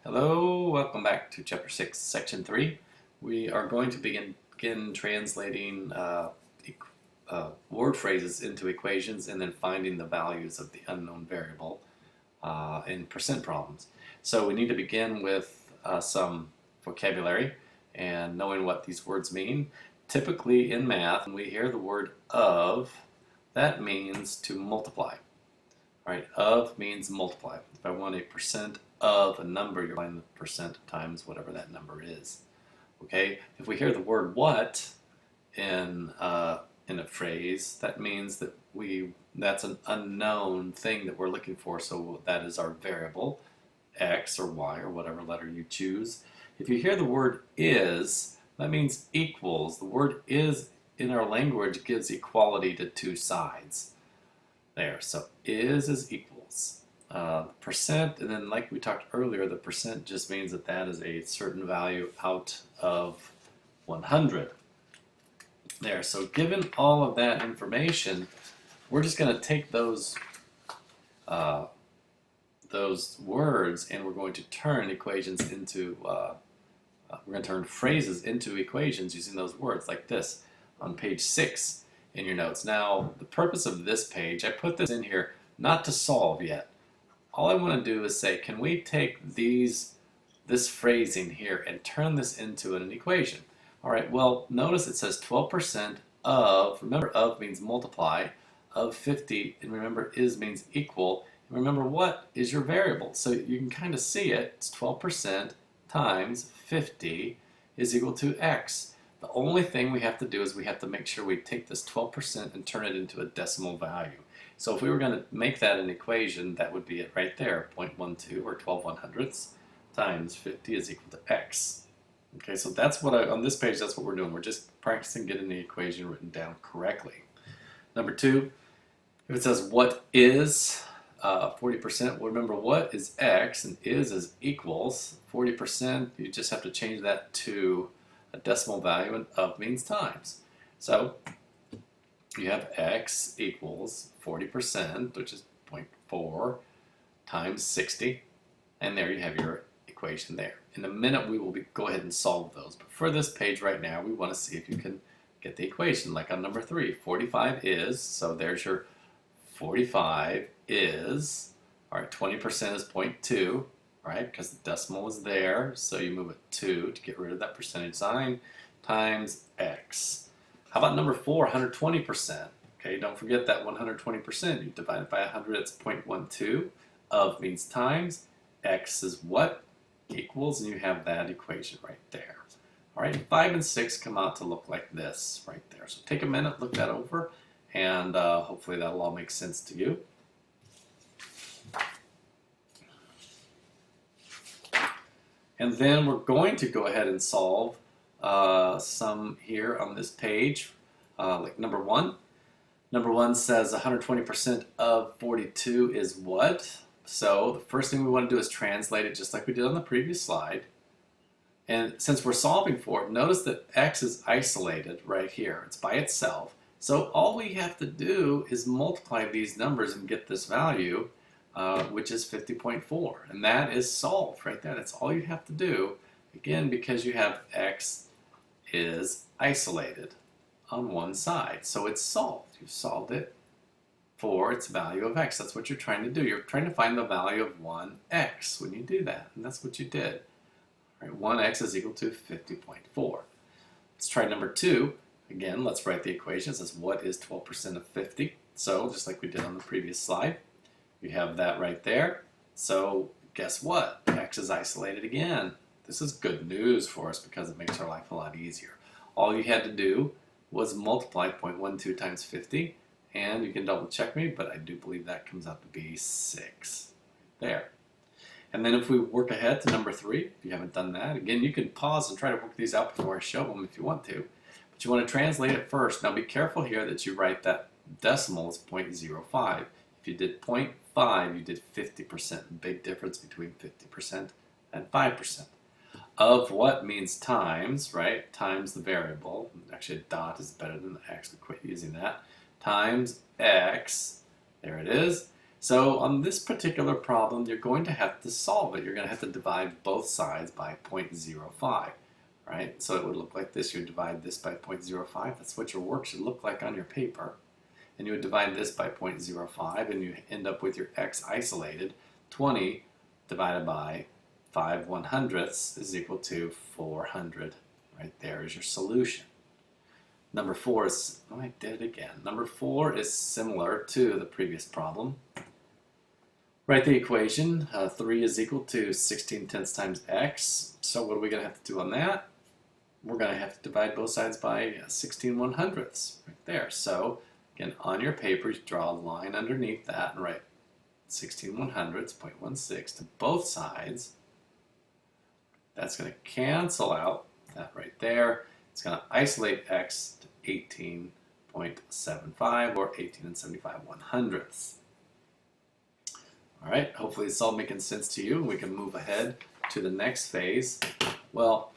Hello, welcome back to Chapter 6, Section 3. We are going to begin translating word phrases into equations and then finding the values of the unknown variable in percent problems. So we need to begin with some vocabulary and knowing what these words mean. Typically in math, when we hear the word of, that means to multiply. Right, of means multiply. If I want a percent of a number, you're applying the percent times whatever that number is. Okay, if we hear the word what in a phrase, that means that that's an unknown thing that we're looking for. So that is our variable, x or y or whatever letter you choose. If you hear the word is, that means equals. The word is in our language gives equality to two sides. There, so is equals percent, and then like we talked earlier, the percent just means that that is a certain value out of 100. There, so given all of that information, we're just going to take those words and we're going to turn equations into we're going to turn phrases into equations using those words like this on page 6 in your notes. Now, the purpose of this page, I put this in here not to solve yet. All I want to do is say, can we take this phrasing here and turn this into an equation? All right, well, notice it says 12% of, remember of means multiply, of 50, and remember is means equal, and remember what is your variable. So you can kind of see it, it's 12% times 50 is equal to x. The only thing we have to do is we have to make sure we take this 12% and turn it into a decimal value. So if we were going to make that an equation, that would be it right there, 0.12 or 12/100ths times 50 is equal to x. Okay, so that's what on this page, that's what we're doing. We're just practicing getting the equation written down correctly. Number 2, if it says what is 40%, well, remember what is x and is equals 40%. You just have to change that to a decimal value, and of means times. So you have x equals 40%, which is 0.4 times 60, and there you have your equation there. In a minute we will go ahead and solve those, but for this page right now we want to see if you can get the equation. Like on number 3, 45 is, so there's your 45 is, all right, 20% is 0.2, right, because the decimal is there, so you move it 2 to get rid of that percentage sign, times x. How about number 4, 120%? Okay, don't forget that 120%. You divide it by 100, it's 0.12. Of means times. X is what? Equals, and you have that equation right there. All right, 5 and 6 come out to look like this right there. So take a minute, look that over, and hopefully that'll all make sense to you. And then we're going to go ahead and solve some here on this page, like number 1. Number 1 says 120% of 42 is what? So the first thing we want to do is translate it just like we did on the previous slide. And since we're solving for it, notice that x is isolated right here. It's by itself. So all we have to do is multiply these numbers and get this value, which is 50.4, and that is solved right there. That's all you have to do, again, because you have x is isolated on one side, so it's solved. You've solved it for its value of x. That's what you're trying to do. You're trying to find the value of 1x when you do that, and that's what you did. All right, 1x is equal to 50.4. Let's try number 2. Again, let's write the equation. It says what is 12% of 50? So just like we did on the previous slide, you have that right there. So guess what? X is isolated again. This is good news for us because it makes our life a lot easier. All you had to do was multiply 0.12 times 50, and you can double check me, but I do believe that comes out to be 6. There. And then if we work ahead to number 3, if you haven't done that, again, you can pause and try to work these out before I show them if you want to. But you want to translate it first. Now be careful here that you write that decimal as 0.05. If you did 0.5, you did 50%. Big difference between 50% and 5%. Of what means times, right? Times the variable. Actually, a dot is better than the x. We quit using that. Times x. There it is. So on this particular problem, you're going to have to solve it. You're going to have to divide both sides by 0.05, right? So it would look like this. You would divide this by 0.05. That's what your work should look like on your paper. And you would divide this by 0.05, and you end up with your x isolated. 20 divided by 5/100ths is equal to 400. Right there is your solution. Number 4 is, oh, I did it again. Number 4 is similar to the previous problem. Write the equation. 3 is equal to 16/10 times x. So what are we going to have to do on that? We're going to have to divide both sides by 16/100ths. Right there. So again, on your paper, you draw a line underneath that and write 16/100ths, 0.16 to both sides. That's going to cancel out that right there. It's going to isolate x to 18.75 or 18 75/100ths. All right, hopefully it's all making sense to you. We can move ahead to the next phase. Well,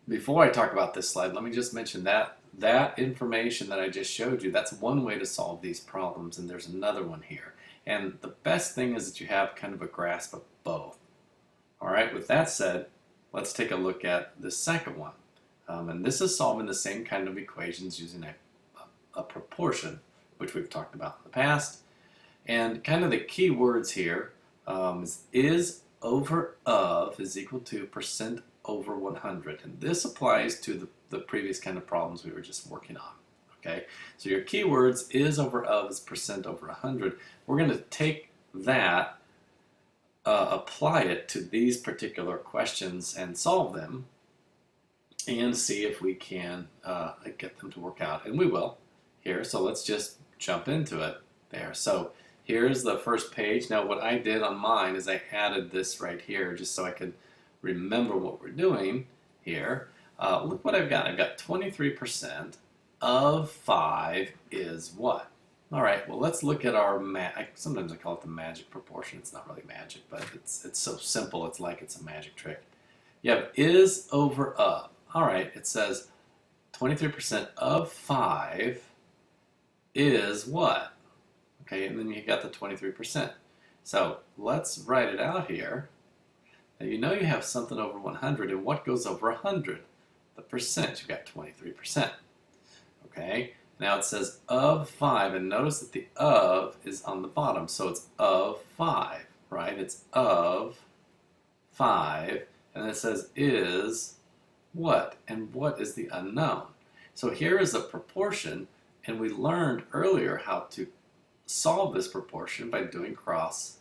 before I talk about this slide, let me just mention that information that I just showed you, that's one way to solve these problems, and there's another one here. And the best thing is that you have kind of a grasp of both. All right, with that said, let's take a look at the second one. And this is solving the same kind of equations using a proportion, which we've talked about in the past. And kind of the key words here is over of is equal to percent over 100. And this applies to the previous kind of problems we were just working on. Okay, so your key words is over of is percent over 100. We're going to take that, apply it to these particular questions and solve them and see if we can get them to work out. And we will here. So let's just jump into it there. So here's the first page. Now what I did on mine is I added this right here just so I could remember what we're doing here. Look what I've got. I've got 23% of 5 is what? All right, well, let's look at our, sometimes I call it the magic proportion. It's not really magic, but it's so simple, it's like it's a magic trick. You have is over of. All right, it says 23% of 5 is what? Okay, and then you got the 23%. So let's write it out here. Now you know you have something over 100, and what goes over 100? The percent. You've got 23%. Okay, now it says of 5, and notice that the of is on the bottom, so it's of 5, right? It's of 5, and it says is what? And what is the unknown? So here is a proportion, and we learned earlier how to solve this proportion by doing cross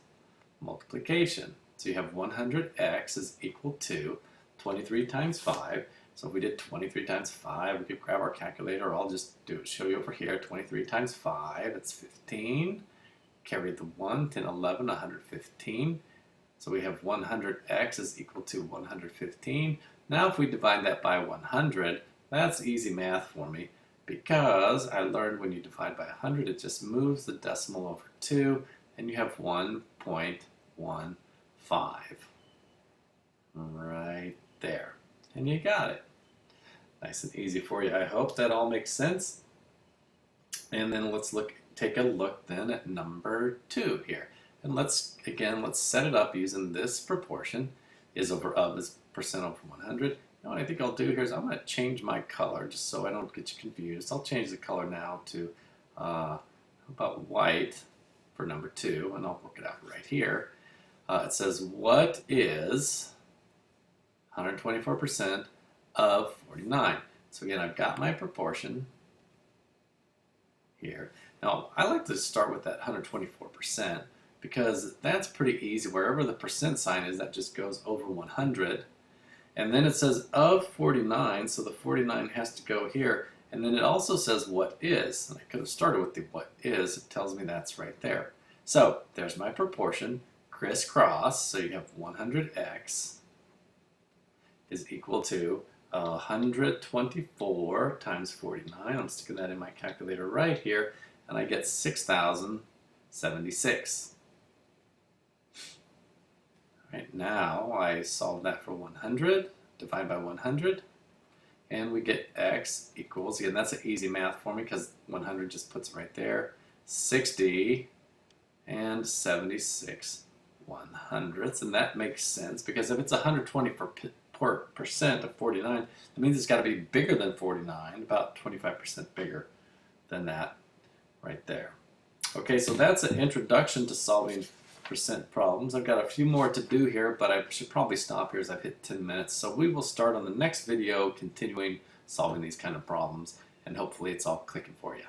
multiplication. So you have 100x is equal to 23 times 5. So if we did 23 times 5, we could grab our calculator, or I'll just show you over here. 23 times 5, it's 15. Carry the 1, 10, 11, 115. So we have 100x is equal to 115. Now if we divide that by 100, that's easy math for me, because I learned when you divide by 100, it just moves the decimal over 2, and you have 1.15. Right there. And you got it. Nice and easy for you. I hope that all makes sense. And then let's take a look then at number 2 here. And let's set it up using this proportion. Is over of is percent over 100. You know what I think I'll do here is I'm going to change my color just so I don't get you confused. I'll change the color now to how about white for number 2, and I'll work it out right here. It says, what is 124% of 49? So again, I've got my proportion here. Now, I like to start with that 124% because that's pretty easy. Wherever the percent sign is, that just goes over 100. And then it says of 49, so the 49 has to go here. And then it also says what is. And I could have started with the what is. It tells me that's right there. So there's my proportion, crisscross. So you have 100x is equal to 124 times 49. I'm sticking that in my calculator right here, and I get 6,076. Right, now I solve that for 100, divide by 100, and we get x equals, again, that's an easy math for me because 100 just puts it right there, 60 and 76/100ths, and that makes sense because if it's 120% of 49, that means it's got to be bigger than 49, about 25% bigger than that right there. Okay, so that's an introduction to solving percent problems. I've got a few more to do here, but I should probably stop here as I've hit 10 minutes. So we will start on the next video continuing solving these kind of problems, and hopefully it's all clicking for you.